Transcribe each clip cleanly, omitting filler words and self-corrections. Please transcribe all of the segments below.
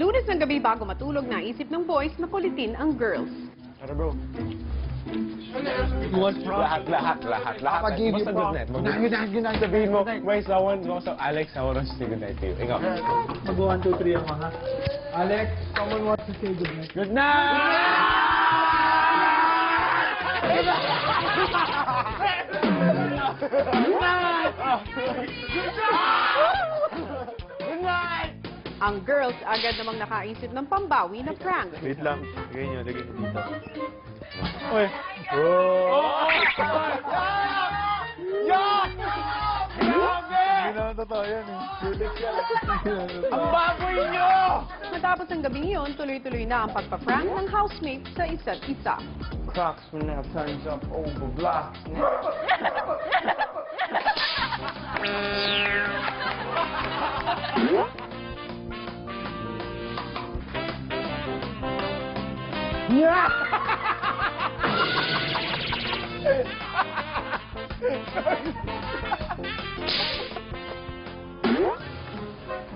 Lunes ng gabi bago matulog, naisip ng boys na kulitin ang girls. Tara, bro. Lahat. Pag-give you Basta good night. Good night. Sabihin mo, Bryce, Alex, I want to say good night to you. Ikaw. Mag 1, 2, 3 ako, ha? Alex, someone wants to say good night. Good night! Good night! Ang girls agad namang nakaisip ng pambawi na prank. Wait lang. Lagay nyo dito. Uy! Oh! Hindi naman totoo yan eh. Ang baboy nyo! Matapos ang gabing iyon, tuloy-tuloy na ang pagpa-prank ng housemates sa isa't isa. Crocs when now turns up over blocks.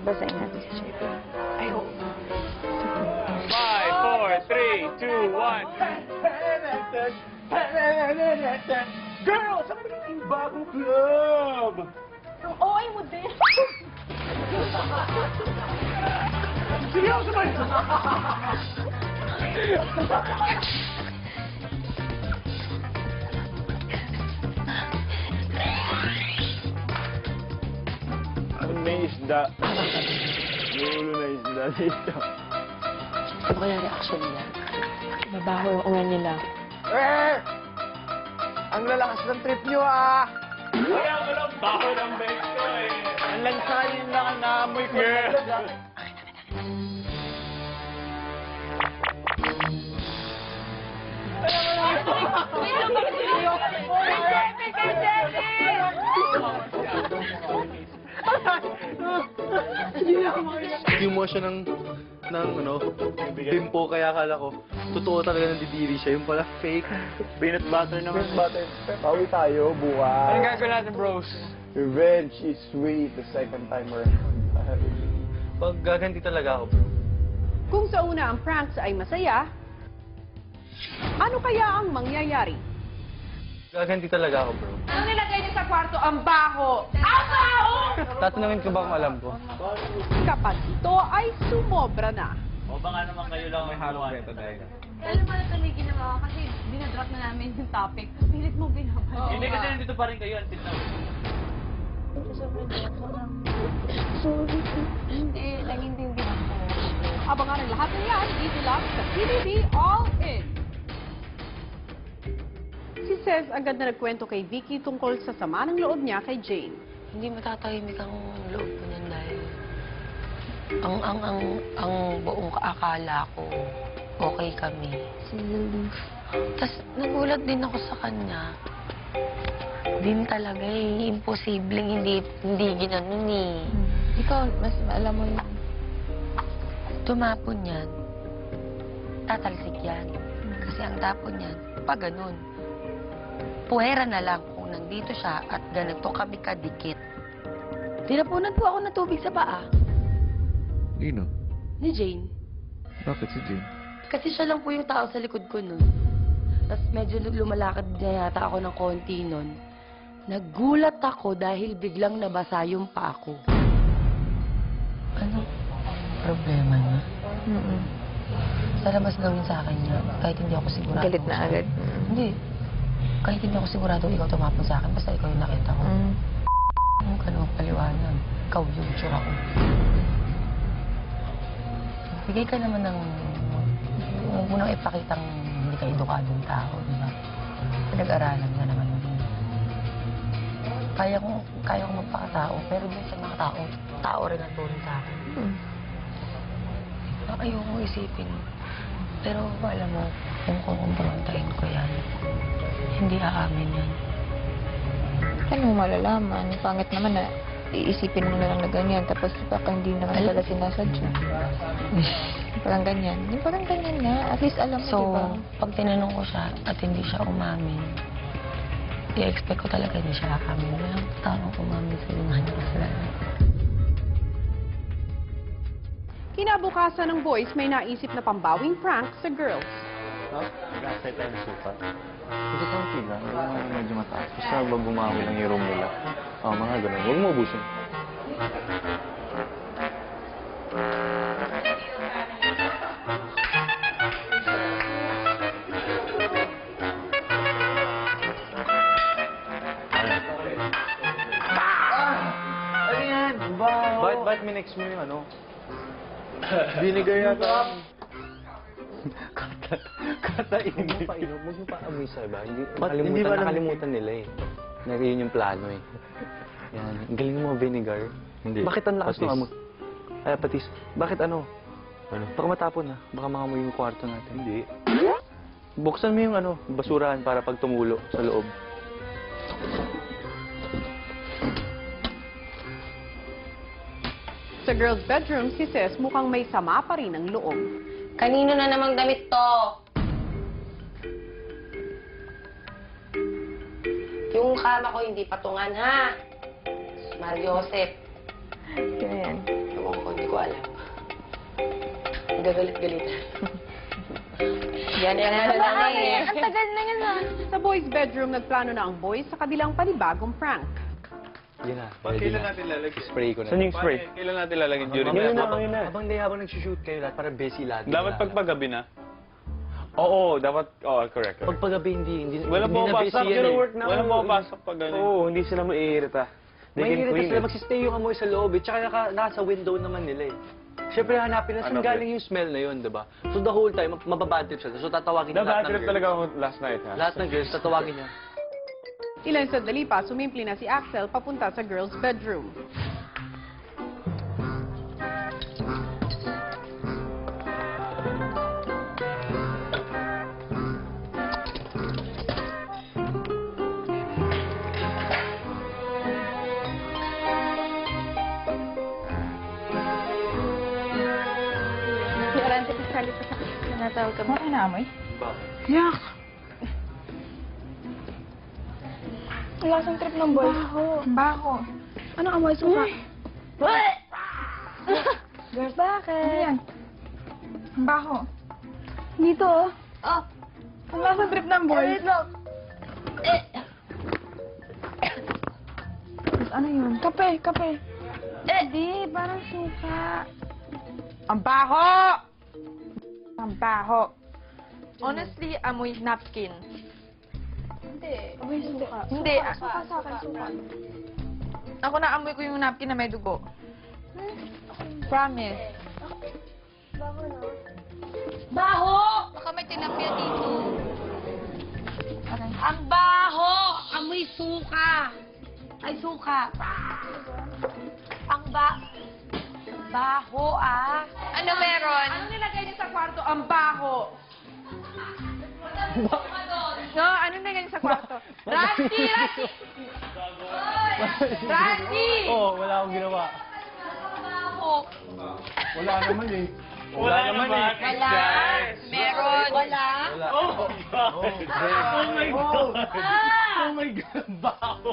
Basahin natin si Sherry. I hope. 5, 4, 3, 2, 1. Girls, ang piling bagong club! Ang OA mo din. Seryoso ba yun? May isda. May ulo na isda dito. Ano kaya reaction niya? Mabaho yung unga nila. Ang lalakas ng trip nyo, ah! Kaya ko lang baho ng best ko eh. Ang lansayin lang ang naamoy ko. Yung mo siya ng bimpo, kaya akala ko, totoo talaga nandidiri siya. Yung pala fake. Peanut butter naman. Pauwi tayo, bukas. Anong gagawin natin, bros? Revenge is sweet the second time around. Pag gaganti talaga ako, bro. Kung sa una ang pranks ay masaya, ano kaya ang mangyayari? Gaganti talaga ako, bro. Ano nilagay niyo sa kwarto? Ang baho! Ang baho! Tatanungin ko ba kung alam ko? Kapag ito ay sumobra na. O baka naman kayo lang may halong beto dahil. Alam mo na tuloy ginawa ko kasi dinadrop na namin yung topic. Pilit mo binabalik. Hindi kasi nandito pa rin kayo until now. Hindi, nag-intindi ako. Abangan ang lahat ng yan dito lang sa TVB All In. Si Cez agad na nagkwento kay Vicky tungkol sa sama ng loob niya kay Jane. Hindi matatahimik ang loob ko niyan dahil ang buong akala ko okay kami. Tapos nagulat din ako sa kanya. Din talaga eh, imposibleng hindi ginanon eh. Ikaw, mas alam mo yun. Tumapon yan, tatalsik yan. Kasi ang tapon yan, pag ganun. Puwera na lang kung nandito siya at ganito kami kadikit. Tinapunan po ako ng tubig sa paa. Nino? Ni Jane. Bakit si Jane? Kasi siya lang po yung tao sa likod ko nun. Tapos medyo lumalakad na yata ako ng konti nun. Nagulat ako dahil biglang nabasa yung paa ko. Ano? Problema niya? Sa labas gawin sa akin niya, kahit hindi ako sigurado. Galit na agad. Hindi. Kahit hindi ako sigurado ikaw tumapon sa akin, basta ikaw yung nakita ko. Ang kanong paliwanag. Ikaw yung tsura ko. Bigay ka naman ng... Huwag mo nang ipakitang hindi ka edukadong tao, di ba? Pinag-aralan na naman mo din. Kaya ko magpakatao, pero din sa mga tao rin ang tulong sa akin. Ayoko isipin. Pero alam mo, kung kukumprontahin ko yan, hindi aamin yan. Paano mo malalaman? Pangit naman na iisipin mo na lang na ganyan, tapos baka hindi naman pala sinasadya. Parang ganyan. Hindi parang ganyan nga. At least alam mo, So, diba? pag tinanong ko siya at hindi siya umamin, i-expect ko talaga hindi siya aamin. Walang taong umamin sa mga niya kasalanan. Kinabukasan ng boys may naisip na pambawing prank sa girls. Nag-asay tayo ng suka. Ito pang tiga. Medyo mataas. Basta bumawi lang yung mula. Mga ganun. Huwag mo ubusin. Ano yan? Bakit minex mo yung ano? Vinegar yata. Katainin. Huwag mo pa amoy sa iba. Hindi ba Nakalimutan nila eh. Na yun yung plano eh. Yan. Ang galing mo vinegar. Hindi. Bakit ang lakas ng Patis. amoy? Ay, patis. Bakit ano? Ano? Baka matapon na. Baka makamoy yung kwarto natin. Hindi. Buksan mo yung ano, basurahan para pag tumulo sa loob. Sa girls' bedroom, si Ces mukhang may sama pa rin ang loob. Kanino na namang damit to? Yung kama ko hindi patungan, ha? Mario Joseph. Sino yan? Ewan ko, hindi ko alam. Gagalit-galit. Yan na lang eh. Ang tagal na yan ah. Sa boys' bedroom, nagplano na ang boys sa kabilang panibagong prank. Yan na. Kailan natin lalagyan? Spray ko na. Saan yung spray? Kailan natin lalagyan during Yun na, that? yun na. Habang nagsushoot kayo lahat, para busy lahat. Dapat pagpagabi na. Oo, dapat, correct. Pag paggabi, hindi Walang hindi na busy pumapasok. yan eh. Walang pumapasok pag gano'n. Oo, hindi sila maiirita. Mahirita sila magsistay yung amoy sa loob eh. Tsaka nasa window naman nila eh. Siyempre hanapin na saan galing yung smell na yun, diba? So the whole time, mababadtrip sila. So tatawagin niya lahat ng Nabatrip girls. talaga ako last night, ha? Lahat ng girls, tatawagin niya. Ilan sandali pa, sumimpli na si Axel papunta sa girls' bedroom. Natawag ka ba? Bakit naamoy? Yak! Ang lasang trip ng boy. Baho. Anong amoy suka? Girls, bakit? Ano yan? Ang baho. Dito oh. Oh. Ang lasang trip ng boy. Ano yun? Kape, kape. Di, parang suka. Ang baho! Ang baho. Honestly, amoy napkin. Hindi. Amoy suka. Hindi. Suka sa akin, suka. Ako na amoy ko yung napkin na may dugo. Promise. Baho! Baka may tinapya dito. Ang baho! Amoy suka! Ay, suka. Ang baho, ah. Ano meron? Ano nilagay niyo sa kwarto? Ang baho! No, ano na ganyan sa kwarto? Randy! Randy! Randy! Oo, wala akong ginawa. Baho. Wala naman eh. Wala naman eh. Wala. Meron. Wala. Oh my God! Oh my God! Oh my God! Baho!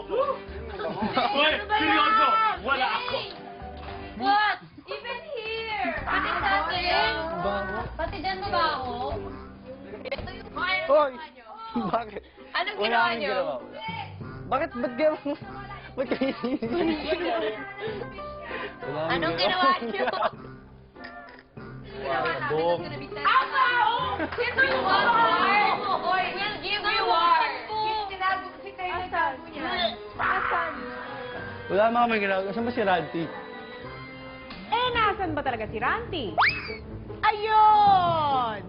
Uy, seryoso! Wala ako! What? Even here! Pati dito yan. Pati dyan mo baho? Ito yung Hoy! Bakit? Anong Wala ginawa akong niyo? ginawa. Ba't kayo? Ba't kayo? Anong ginawa niyo? Boom. Ang baho! Ito yung baho! Hoy, we'll give you one! Sinabi ko si kayo na tago niya. Asan? Wala naman kami ginagawa. Saan ba si Ranty? Eh, nasan ba talaga si Ranty? Ayun!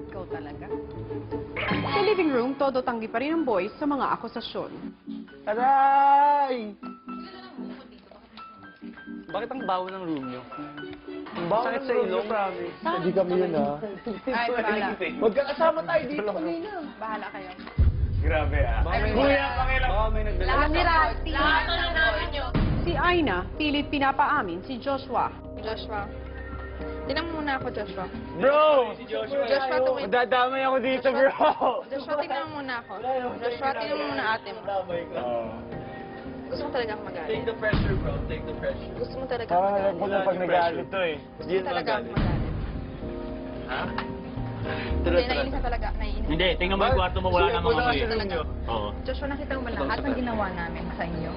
Ikaw talaga. Sa living room, todo tanggi pa rin ang boys sa mga akusasyon. Aray! Bakit ang baho ng room niyo? Ang baho sakit sa ilong. Hindi kami yun ah. Ay, bahala. Magkakasama tayo dito. Bahala kayo. Grabe, ah. Kuya, pakilam. Baka may nagdala. Lahat ni Randy. Lahat na namin yun. Si Aina, pilit pinapaamin si Joshua. Joshua. Tinan mo muna ako, Joshua. Bro! Si Joshua. Joshua, tumingin. Dadamay ako dito, bro! Joshua, tingnan mo muna ako. Joshua, tingnan mo muna ate mo. Gusto mo talaga akong magalit. Take the pressure, bro. Take the pressure. Gusto mo talaga akong magalit. Kung pag nagalit to eh. Gusto mo talaga akong magalit. Ha? Hindi, naiinis na talaga. Naiinis. Hindi, tingnan mo yung kwarto mo, wala namang amoy. Talaga. Oo. Joshua, nakita mo ba lahat ng ginawa namin sa inyo?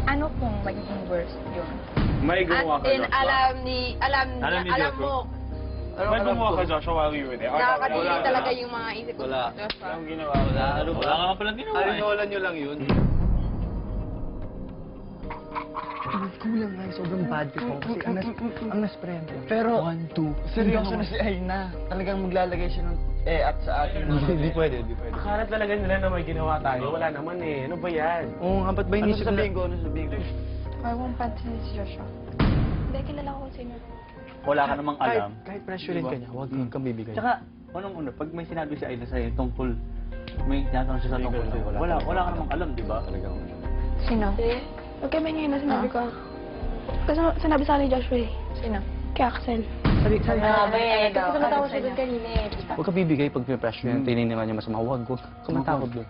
Ano kung magiging worst yun? May At in, alam ni mo, May gumawa ka, Joshua, while we were there. nakakadinig talaga yung mga isip ko. Wala. Joshua. Ang ginawa. Wala. Ano ba? Wala ka nga palang ginawa eh. Alinolan nyo lang yun. Kulang nga, sobrang bad ko. Kasi ang nas-friend. Pero, seryoso na si Aina. Talagang maglalagay siya ng at sa atin. Hindi pwede, hindi pwede. Akala talaga nila na may ginawa tayo. Wala naman eh. Ano ba yan? Oo nga, ba't ba inisip na? Ano sabihin ko? I won't pansin si Joshua. Hindi, kilala ko kung sino. Wala ka namang alam. Kahit pressurein ka niya, huwag kang bibigay. Tsaka, unang-una, pag may sinabi si Aida sa'yo tungkol, may tinatanong siya sa tungkol sa'yo, wala ka namang alam, di ba? Talagang Sino? Huwag kami ngayon na sinabi ko. Kasi sinabi sa akin ni Joshua eh. Sino? Kay Axel. Sabi Kasi tumatawa siya doon kanina eh. huwag ka bibigay pag may pressure yan, tininiman niya masama. Huwag ka matakot doon.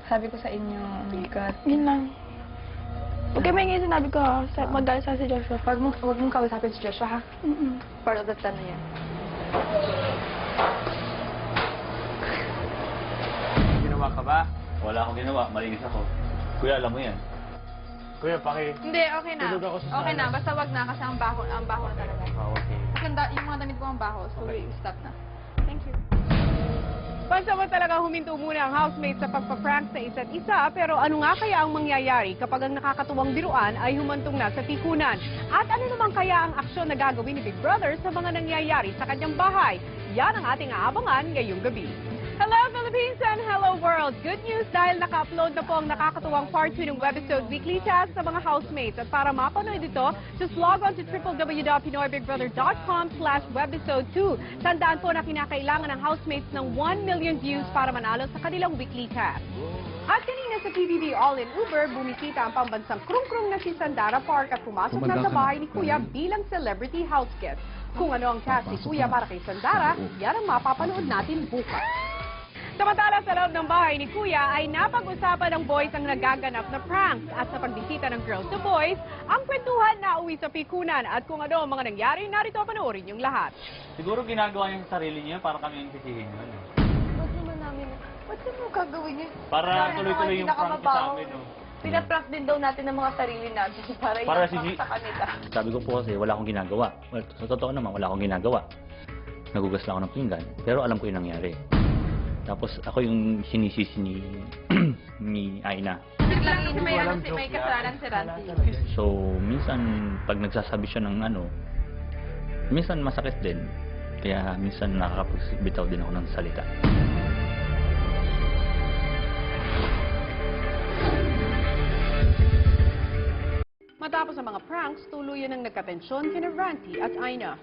Sabi ko sa inyo, oh my God. Yun lang. Huwag kami ngayon sinabi ko magalit sa si Joshua. Huwag mong kausapin si Joshua, ha? Part of the plan na yan. Ginawa ka ba? Wala akong ginawa, malinis ako. Kuya, alam mo yan. Kuya, Hindi, okay na. Tulog ako sa Okay sala. na, basta wag na kasi ang baho na talaga. Okay. Yung mga damit ko ang baho, so we stop na. Thank you. Pansamantalagang huminto muna ang housemates sa pagpa-prank sa isa't isa, pero ano nga kaya ang mangyayari kapag ang nakakatuwang biruan ay humantong na sa pikunan? At ano naman kaya ang aksyon na gagawin ni Big Brother sa mga nangyayari sa kanyang bahay? Yan ang ating aabangan ngayong gabi. Hello Philippines and hello world! Good news dahil naka-upload na po ang nakakatuwang part 2 ng webisode Weekly Task sa mga housemates. At para mapanood ito, just log on to www.pinoybigbrother.com/webisode2. Tandaan po na kinakailangan ng housemates ng 1 million views para manalo sa kanilang Weekly Task. At kanina sa PBB All-in Uber, bumisita ang pambansang krung-krung na si Sandara Park at pumasok na sa bahay ni Kuya bilang celebrity house guest. Kung ano ang task ni Kuya para kay Sandara, yan ang mapapanood natin bukas. Samantala sa loob ng bahay ni Kuya ay napag-usapan ng boys ang nagaganap na pranks at sa pagbisita ng girls to boys, ang kwentuhan na uwi sa pikunan at kung ano ang mga nangyari, narito panoorin yung lahat. Siguro ginagawa niya sa sarili niya para kami yung sisihin yun. Huwag naman namin. Ba't mo gagawin yun? Para tuloy-tuloy yung prank niya sa amin. No? Pinaprank din daw natin ng mga sarili natin para Para sa kanila. Sabi ko po kasi, wala akong ginagawa. Well, sa totoo naman, wala akong ginagawa. Nagugas lang ako ng pinggan, pero alam ko yung nangyari. Tapos ako yung sinisisi ni Aina. Biglang may kasalanan si Ranty. So, minsan, pag nagsasabi siya ng ano, minsan masakit din. Kaya minsan nakakapagbitaw din ako ng salita. Matapos ang mga pranks, tuluyan ang nagkatensyon kina Ranty at Aina.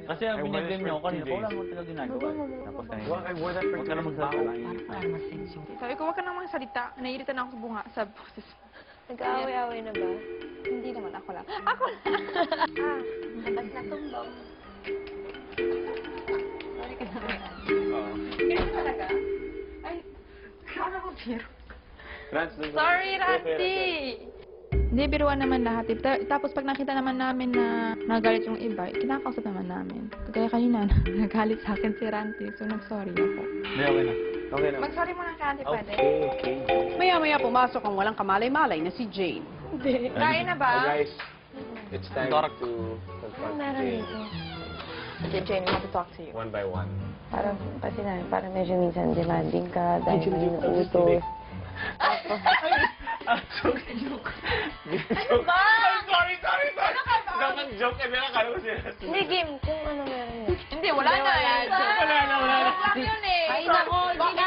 Kasi ang binablame niyo ako kanina, wala mo talaga ginagawa. Tapos kanina, huwag ka na magsasabi. Sabi ko, wag ka nang magsalita. Naiirita na ako sa bunga, sa boses. Nag-aaway-aaway na ba? Hindi naman, ako lang. Ako lang! Labas na tumbong. Sorry ka naman. Ganyan talaga? Ay, ano ko biro? Sorry, Ranty! Hindi, biruan naman lahat. Tapos pag nakita naman namin na nagalit yung iba, kinakausap naman namin. Kaya kanina, nagalit sa akin si Ranty, so nag-sorry ako. Hindi, okay na. Okay na. Mag-sorry muna kay Ranty, pwede? Okay. Maya-maya pumasok ang walang kamalay-malay na si Jane. Kain na ba? Guys, it's time to confront Meron Jane dito. Okay, Jane, we want to talk to you. one by one. Parang, kasi na, parang medyo minsan demanding ka dahil inuutos. Sorry! Dapat joke eh, nakakala ko sila. Hindi, game. Kung ano meron yun. Hindi, wala na eh. Wala na. Lang yun eh. Ay, nako, hindi na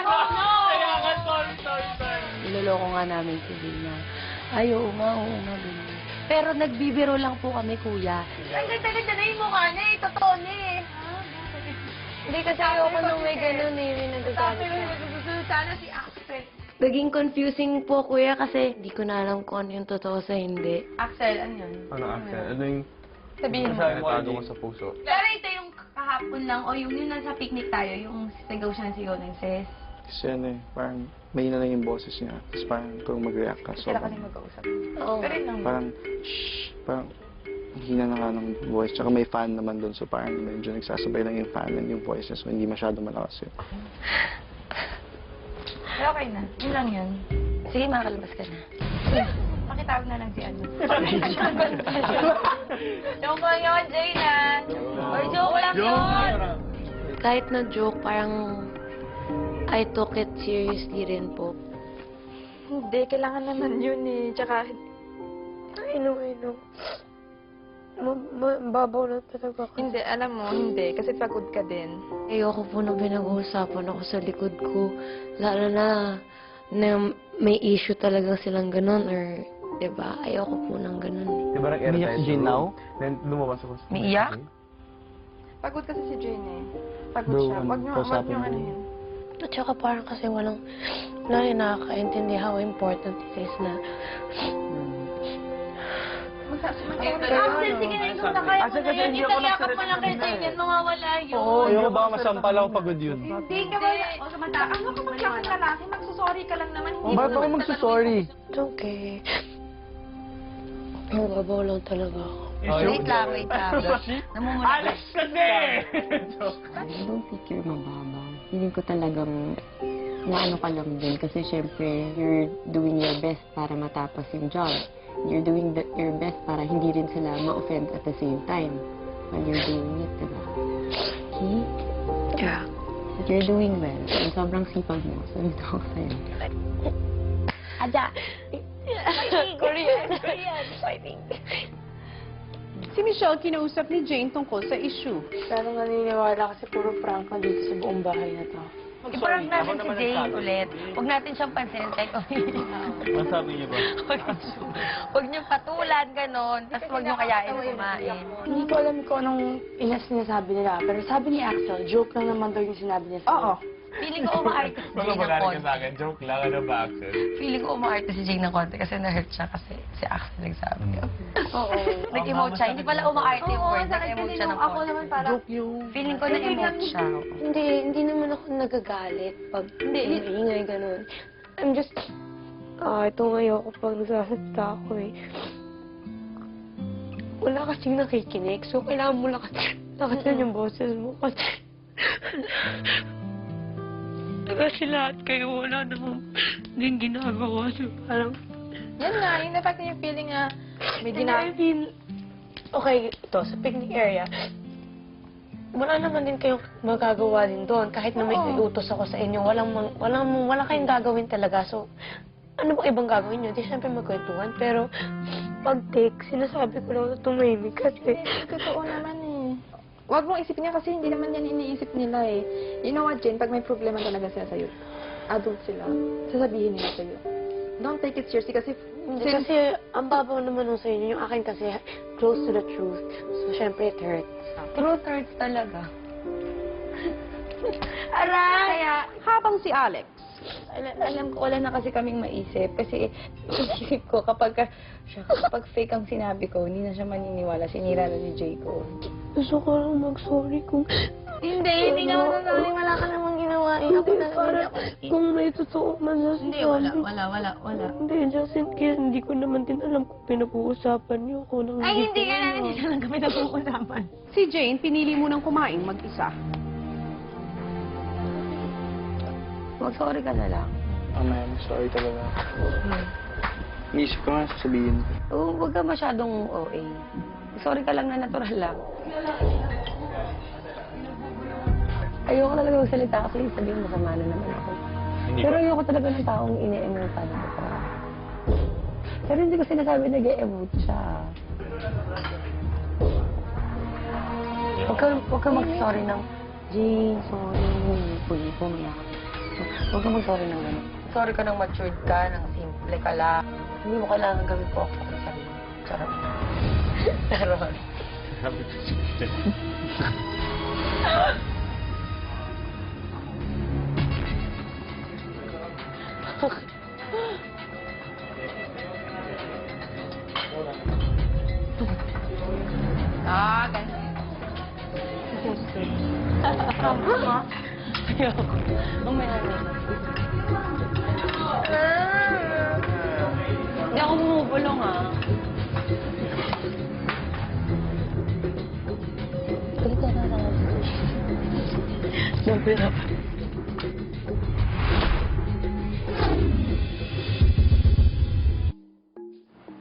Sorry. Niloloko nga namin si Lina. Ay, oo nga, ganyan. Pero nagbibiro lang po kami, kuya. Ang ganda-ganda na yung mukha niya eh. Totoo niya eh. Hindi kasi ayoko nung may ganun eh. May nagagalit siya. Sana si Axel. Naging confusing po, kuya, kasi di ko na alam kung ano yung totoo sa hindi. Axel, ano yun? Ano, Axel? Ano yung Sabihin mo. natago mo sa puso? Pero ito yung kahapon lang, o yung nasa picnic tayo, yung sigaw siya ng sigaw ng sis. Kasi ano eh, parang may na lang yung boses niya. Tapos parang kung mag-react ka, Sila kasi sobrang, mag-kausap. Oo. Pero yun lang. parang, shh, parang, ang hina na nga ng voice. Tsaka may fan naman dun, so parang medyo nagsasabay lang yung fan and yung voices, so hindi masyado malakas yun. Pero okay na. Yun lang yun. Sige, makakalabas ka na. Pakitawag na lang si ano. Joke lang yun, Jay na. Or joke lang yun! Kahit na joke, parang I took it seriously rin po. Hindi, kailangan naman yun eh. Tsaka, I know. Babaw na talaga ako. hindi, alam mo, hindi. Kasi pagod ka din. Ayoko po na pinag-uusapan ako sa likod ko. Lalo na may issue talaga silang ganun or, diba? Ayoko po ng ganun eh. Di ba nag-air si Jane now? Then lumabas ako. May iyak? Pagod kasi si Jane eh. Pagod Bro, siya. Wag niyo kausapin mo. ano yun. At saka parang kasi walang nakakaintindi how important it is na Axel, sige na ikaw na kaya mo na yun. Italakap mo lang kay Jane yan, mawawala yun. Ayoko baka masampal ako pagod yun. Hindi ka ba? O samantala, ano ka magkakang lalaki? Magsusorry ka lang naman. Hindi Bakit ako magsusorry? it's okay. Babaw lang talaga ako. Wait lang. Namumula. Alex kasi! I don't think you're mababaw. Feeling ko talagang naano ka lang din kasi syempre you're doing your best para matapos yung job. You're doing your best para hindi rin sila ma-offend at the same time when you're doing it, diba? Okay? Yeah. You're doing well. And sobrang sipag mo. Sabi ko sa'yo. Aja! Korean fighting. Si Michelle kinausap ni Jane tungkol sa issue. Pero naniniwala kasi puro prank na dito sa buong bahay na to. Iparang natin si Jane ulit. Huwag natin siyang pansinin kahit Ang sabi niyo ba? Huwag niyo patulan, ganon. Tapos huwag niyo kayain kumain. Hindi ko alam kung anong sinasabi nila. Pero sabi ni Axel, joke lang naman daw yung sinabi niya sa Oo. Feeling ko umaarte si Jane ng konti. akin, joke lang, ano ba, Axel? Feeling ko umaarte si Jane ng konti kasi na-hurt siya kasi si Axel nagsabi. Oo. Nag-emote siya. Hindi pala umaarte yung word. Nag-emote siya ng Ako konti. naman parang, Feeling ko na-emote siya. hindi naman ako nagagalit pag maingay ganun. I'm just, ito ngayon ako pag nagsasalita ako eh. Wala kasing nakikinig, so kailangan mo lakasan yung boses mo kasi kasi lahat kayo wala namang din ginagawa. So parang, Yan nga, yung effect niya yung feeling na may I feel, okay, ito, sa picnic area, wala naman din kayong magagawa din doon. Kahit na may iutos ako sa inyo, wala kayong gagawin talaga. So, ano bang ibang gagawin nyo? Di syempre magkwentuhan. Pero, pag take, sinasabi ko lang na tumahimik kasi. Totoo naman eh. Huwag mong isipin niya kasi hindi naman yan iniisip nila eh. You know what, Jen? Pag may problema talaga sila sa'yo, adult sila, sasabihin nila sa'yo. Don't take it seriously kasi Kasi, ang babaw naman nung sa inyo. Yung akin kasi, close to the truth. So, syempre, it hurts. Truth hurts talaga. Aray! Kaya, habang si Alex, Alam ko, wala na kasi kaming maisip. Kasi isip ko, kapag fake ang sinabi ko, hindi na siya maniniwala. Sinira na si Jay ko. Gusto ko lang mag-sorry kung... Hindi nga ako sorry. Wala ka namang ginawa. Hindi, parang kung may totoo man sa Hindi, wala. Hindi, just in case, hindi ko naman din alam kung pinag-uusapan niyo ko nang Ay, hindi ka namin. Hindi lang kami nag-uusapan. si Jane pinili munang kumain mag-isa. Mag-sorry ka na lang. Man, sorry talaga. Iisip ko nga sasabihin. Huwag ka masyadong OA. Sorry ka lang na natural lang. Ayoko talaga magsalita kasi sabihin masama na naman ako. Pero ayoko talaga ng taong ine-emote ko. Pero hindi ko sinasabi nag-e-emote siya. Huwag ka mag-sorry ng, Jane, sorry, pumiyak. Huwag ka mag-sorry ng gano'n. Sorry ka nang matured ka, nang simple ka lang. Hindi mo kailangan gawin po ako sa sarili. Charot. Charot. ganun. Ayoko. Mamaya na. Hindi ako bumubulong, ah. Galit na lang. Nabirap.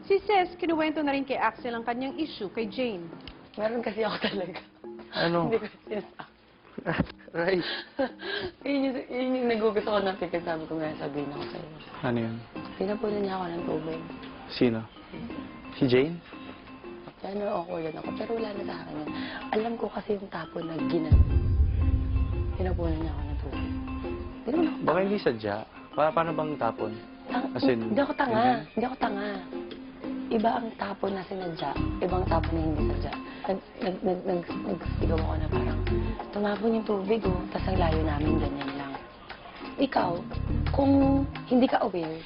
Si Ces, kinuwento na rin kay Axel ang kanyang issue kay Jane. Meron kasi ako talaga. Ano? Hindi ko sinasabi. Right. yun yung nagugusto ko natin kasi sabi ko nga sabihin ako sa'yo. Ano yun? Pinapunan niya ako ng tubig. Sino? Si Jane? Kaya na-awkward ako, pero wala na sa akin yan. Alam ko kasi yung tapon na pinapunan niya ako ng tubig. Hindi naman ako Baka hindi sadya. Paano bang tapon? As in, Hindi ako tanga. Hindi ako tanga. Iba ang tapon na sinadya, ibang tapon na hindi sadya. Nagsigaw ako na parang, tumapon yung tubig, oh, tas ang layo namin, ganyan lang. Ikaw, kung hindi ka aware,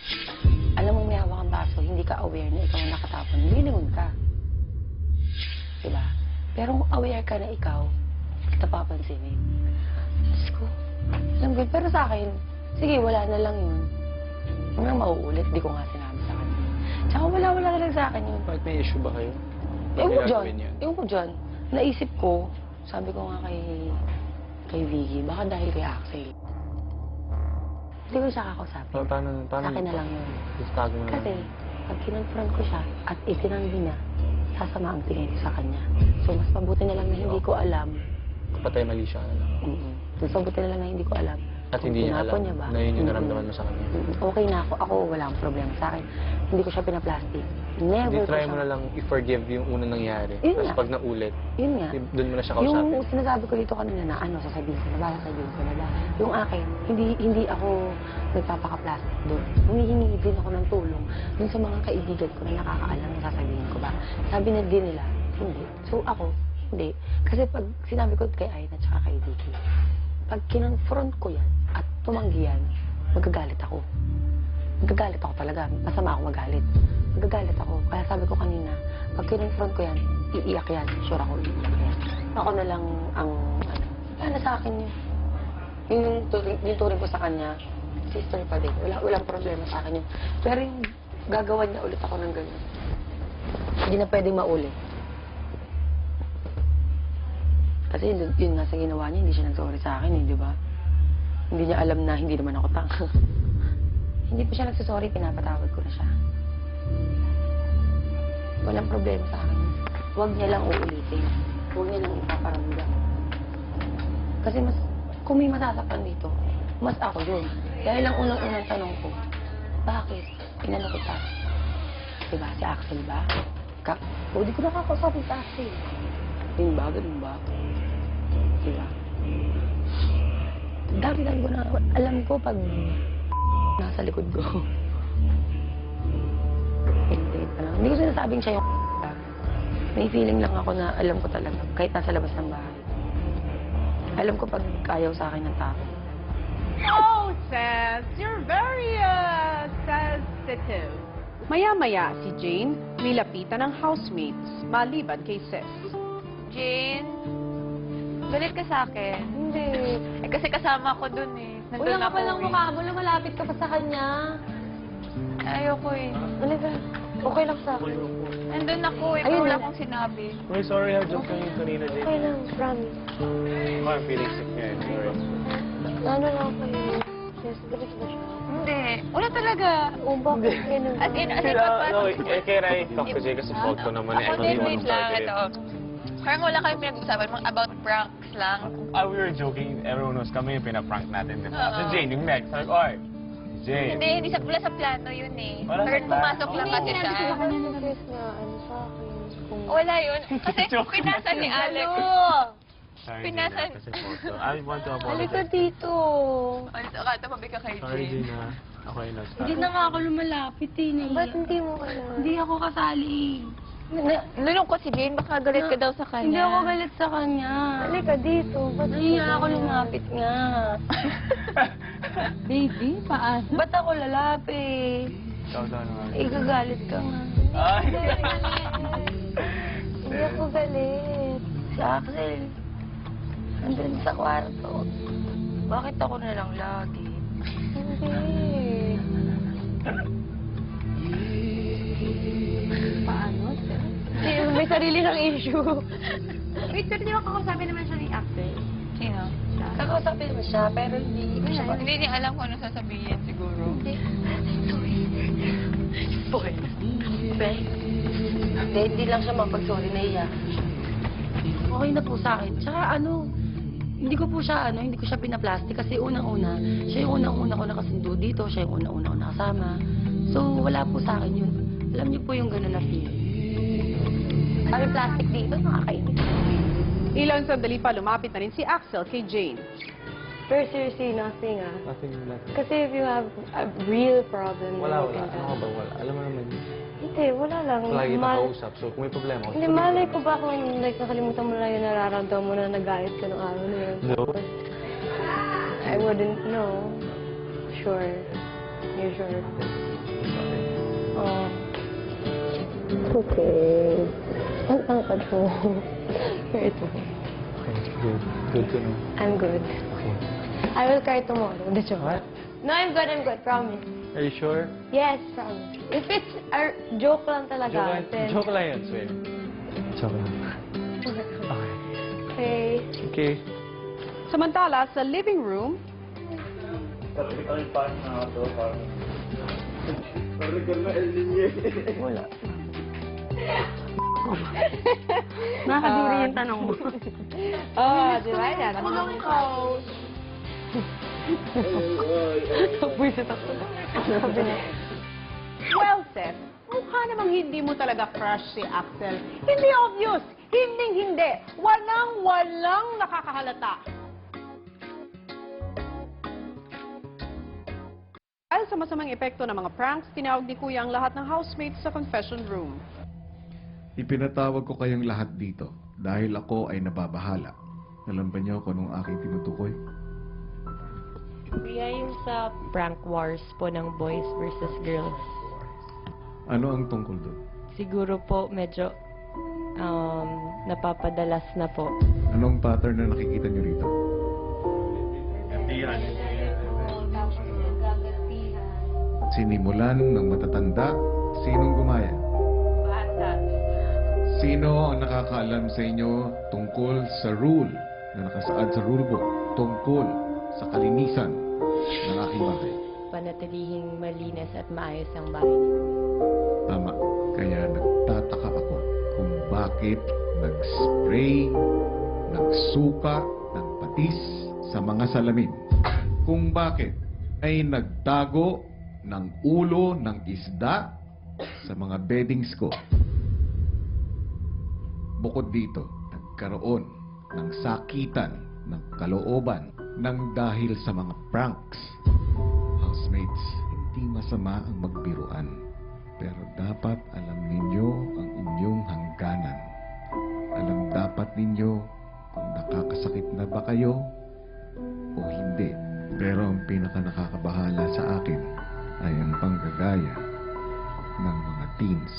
alam mo may hawak ang baso, hindi ka aware na ikaw ang nakatapon, lilingon ka. Diba? Pero kung aware ka na ikaw, kita papansinin. Diyos ko, alam ko, pero sa akin, sige, wala na lang yun. Huwag na mauulit, di ko nga sinabi sa kanya. Tsaka wala na lang sa akin yun. Bakit may issue ba kayo? Ewan ko dyan. Gagawin yun? Ewan ko dyan. Naisip ko, sabi ko nga kay Vicky, baka dahil kay Axel. Hindi ko siya kakausapin. Paano? Sa akin na lang yun. Tago mo na Kasi, pag kinonfront ko siya at itinanggi niya, sasama ang tingin ko sa kanya. So, mas mabuti na lang na hindi ko alam. Patay mali siya na lang. Mas mabuti na lang na hindi ko alam. At hindi niya alam Tinapon ba? na yun yung naramdaman mo sa kanya. Okay na ako. Ako, wala akong problema sa akin. Hindi ko siya pinaplastic. Never Hindi ko try siya. mo na lang i-forgive yung unang nangyari. Yun Tapos nga. pag naulit, Yun nga. doon mo na siya kausapin. Yung sinasabi ko dito kanina na ano, sasabihin ko na ba, sasabihin ko na ba. Yung akin, hindi ako nagpapaka-plastic doon. Humihingi din ako ng tulong dun sa mga kaibigan ko na nakakaalam na sasabihin ko ba. Sabi na din nila, hindi. So ako, hindi. Kasi pag sinabi ko kay Aina at kay Vicky, pag kinonfront ko yan at tumanggi yan, magagalit ako. Magagalit ako talaga. Masama ako magalit. Magagalit ako. Kaya sabi ko kanina, pag kinonfront ko yan, iiyak yan. Sure ako, iiyak yan. Ako na lang ang, ano sa akin yun. Yung turing ko sa kanya, sister pa din. Walang problema sa akin yun. Pero yung gagawa niya ulit ako ng ganyan, hindi na pwedeng maulit. Kasi yun nga sa ginawa niya, hindi siya nag-sorry sa akin, di ba? Hindi niya alam na hindi naman ako tanga. Hindi pa siya nagsasorry, pinapatawad ko na siya. Walang problema sa akin. Huwag niya lang uulitin. Huwag niya lang ipaparamdam. Kasi mas, kung may masasaktan dito, mas ako yun. Dahil ang unang-unang tanong ko, bakit? Inano kita? Diba? Si Axel ba? O, di ko nakakausapin si Axel. Yun ba? Ganun ba? Diba? Dami-dami ko na alam ko pag nasa likod ko. Hindi ko sinasabing siya yung may feeling lang ako na alam ko talaga kahit nasa labas ng bahay. Alam ko pag ayaw sa akin ng tao. Oh, Ces, you're very sensitive. Maya-maya, si Jane nilapitan ng housemates maliban kay Ces. Jane, galit ka sa akin. Hindi. Eh, kasi kasama ko dun eh. Uy, Nandun ang ako kapal ng eh. mukha mo, lumalapit ka pa sa kanya. Ayoko eh. Talaga, okay lang sa akin. Nandun ako eh, pero Ayun wala lang. akong sinabi. Uy, sorry ha, joke lang yung kanina, Jane. Okay lang, promise. I'm feeling sick ngayon, sorry. Ano lang kayo? Yes, galit ba siya? Hindi. Wala talaga. O, bakit ganun? As in, Kay Rai, talk to Jay kasi fault ko naman. Ako din, wait lang. Ito. Parang wala kayong pinag-usapan mga about pranks lang. We were joking. Everyone knows kami yung pinaprank natin, di ba? Oo. So Jane, yung next, sabi ko, oy, Jane. Hindi sa wala sa plano yun eh. Wala sa Pero plano. pumasok lang kasi siya. Ano na Chris na, ano sa akin? Kung... Wala yun. Kasi Joke. pinasa ni Alex. Sorry, Pinasan. Jane, kasi photo. I want to Halika apologize. dito. Ano, saka tumabi ka kay Sorry, Jane. Jane, ha? Okay na. Hindi na nga ako lumalapit eh. Ba't hindi mo alam? Hindi ako kasali. Nalungkot si Jane, baka galit ka daw sa kanya. Hindi ako galit sa kanya. Halika dito. Ba't Nahiya ako lumapit nga. Baby, paano? Ba't ako lalapit? Ikaw daw naman. Igagalit ka nga. Ay! Hindi ako galit. Si Axel, nandun sa kwarto. Bakit ako na lang lagi? Hindi. Paano? Hindi, may sarili ng issue. Wait, pero di ba kakausapin naman siya ni Axel? Sino? Kakausapin naman siya, pero hindi ko siya... Hindi niya alam kung ano sasabihin siguro. Boy. Hindi lang siya mapag-sorry na iya. Okay na po sa akin. Tsaka hindi ko siya pinaplastic kasi unang-una, siya yung unang-una ko nakasundo dito, siya yung unang-una ko nakasama. So, wala po sa akin yun. Alam niyo po yung gano'n na feel. Sabi plastic dito, nakakainis. Ilang sandali pa lumapit na rin si Axel kay Jane. Pero seriously, nothing Nothing. Kasi if you have a real problem, Wala. then you can Ano ka ba? Wala. Alam mo naman. Hindi, wala lang. Lagi kita kausap. So, kung may problema, Hindi, malay ko ba kung like, nakalimutan mo na yung nararamdaman mo na nagayat ka ng araw na yun? No. I wouldn't know. Sure. You're sure? Oh. Okay. Ang tangkad mo. Pero ito. Okay, good. Good to know. I'm good. Okay. I will cry tomorrow. The joke. What? No, I'm good, promise. Are you sure? Yes, promise. If it's a joke lang talaga, then... Joke lang yan, swear. Joke lang. Okay. Okay. Samantala, sa living room, Wala. Nakakaduri yung tanong mo. di ba yan? Buisit ako. Sabi niya. Well, Seth, mukha namang hindi mo talaga crush si Axel. Hindi obvious. Hindi. Walang nakakahalata. Dahil sa masamang epekto ng mga pranks, tinawag ni Kuya ang lahat ng housemates sa confession room. Ipinatawag ko kayong lahat dito dahil ako ay nababahala. Alam ba niyo kung anong aking tinutukoy? Kuya, yung sa prank wars po ng boys versus girls. Ano ang tungkol doon? Siguro po medyo napapadalas na po. Anong pattern na nakikita niyo rito? Sinimulan ng matatanda, sinong gumaya? Bata. Sino ang nakakaalam sa inyo tungkol sa rule na nakasaad sa rulebook tungkol sa kalinisan ng aking bahay? Panatilihing malinis at maayos ang bahay. Tama. Kaya nagtataka ako kung bakit nag-spray, nagsuka, ng patis sa mga salamin. Kung bakit ay nagtago ng ulo ng isda sa mga beddings ko. Bukod dito, nagkaroon ng sakitan ng kalooban ng dahil sa mga pranks. Housemates, hindi masama ang magbiruan. Pero dapat alam ninyo ang inyong hangganan. Alam dapat ninyo kung nakakasakit na ba kayo o hindi. Pero ang pinaka nakakabahala sa akin ay ang panggagaya ng mga teens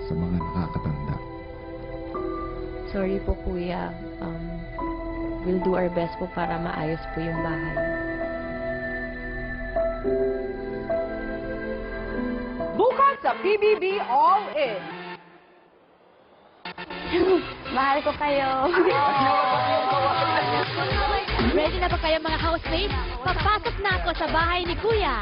sa mga nakakatanda. Sorry po, Kuya. We'll do our best po para maayos po yung bahay. Bukas sa PBB All In. Mahal ko kayo. Ready na ba kayo mga housemates? Papasok na ako sa bahay ni Kuya.